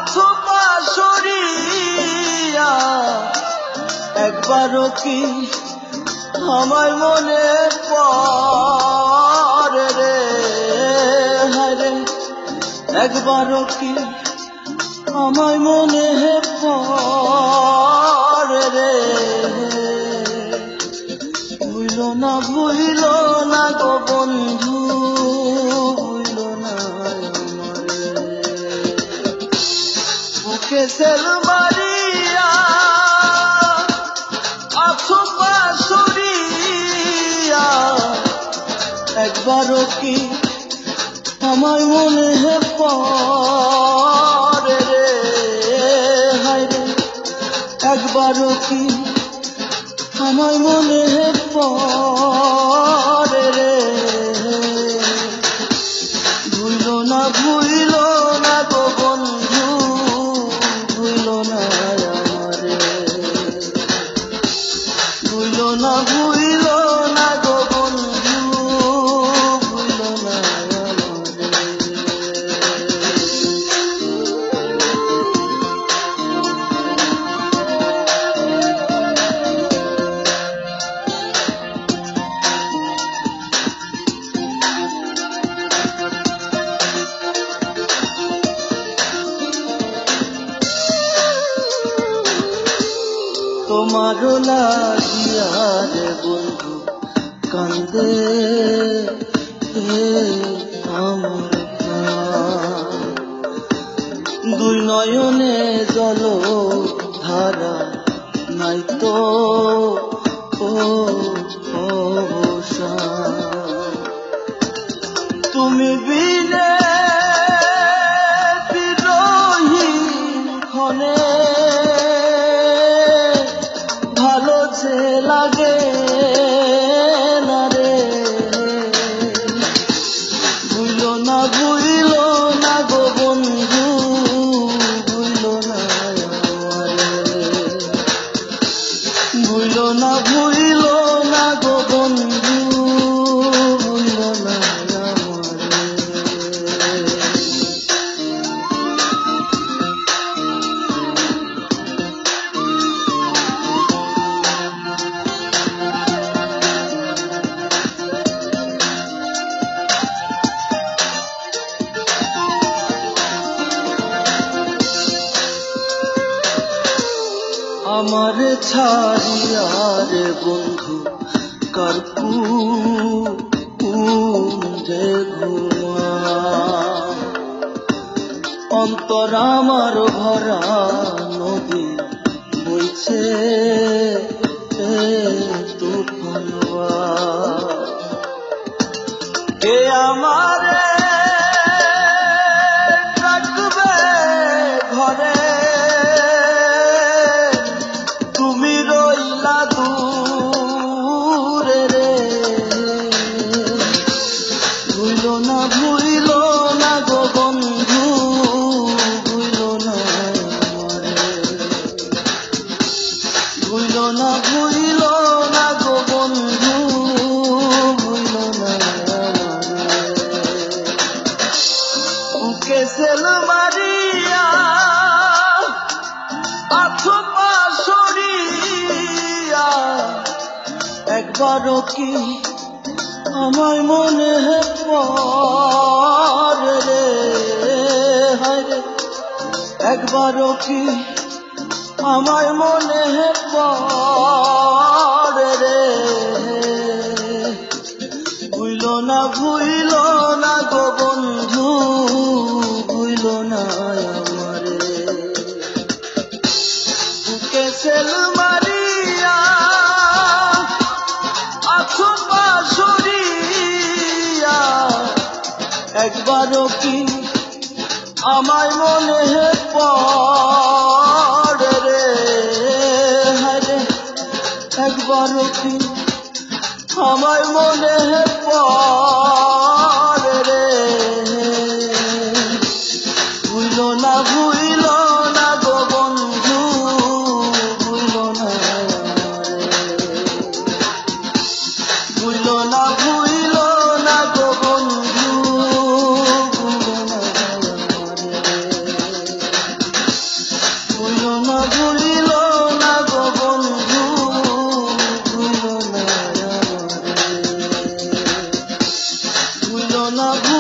অথবা সরিয়া একবারও কি আমায় মনে পড়ে রে, হায়রে একবারও কি আমায় মনে পড়ে রে। ভুইল না গো বন্ধু, ভুইল না আমারে। বুকে সেল মারিয়া অথবা সরিয়া একবারও কি আমায় মনে পড়ে রে, হায়রে একবারও কি আমায় মনে পড়ে রে। ভুইল না গো বন্ধু, ভুইল না আমারে। ভুইল না গো বন্ধু, ভুইল না আমারে। তোমার লাগিয়া রে বন্ধু কান্দে আমার প্রাণ। দুই নয়নে জল ধারা নাই তো অবসান। তুমি বিনে বিরহীন ক্ষণে ভালো যে লাগে না রে। ভুইল না গো বন্ধু, ভুইল না আমারে। ভুইল না গো বন্ধু, ভুইল না আমারে। আমার ছাড়িয়া রে বন্ধু কার কুঞ্জে ঘুমা। অন্তর আমার ভরা নদী বইছে তুফান। কে আমারে রাখবে ঘরে, তুমি রইলা দূরে রে। ভুইল না গো বন্ধু, ভুইল না আমারে। ভুইল না গো বন্ধু, ভুইল না আমারে। বুকে সেল মারিয়া অথবা সরিয়া একবারও কি আমায় মনে পড়ে রে, হায়রে একবারও কি আমায় মনে পড়ে রে। ভুইল না গো বন্ধু, ভুইল না আমারে। বুকে সেল মারিয়া অথবা সরিয়া একবারও কি আমায় মনে পড়ে রে, হায়রে একবারও কি আমায় মনে পড়ে রে। ভুইল না গো বন্ধু, ভুইল না আমারে। ভুইল না গো বন্ধু, ভুইল না আমারে। না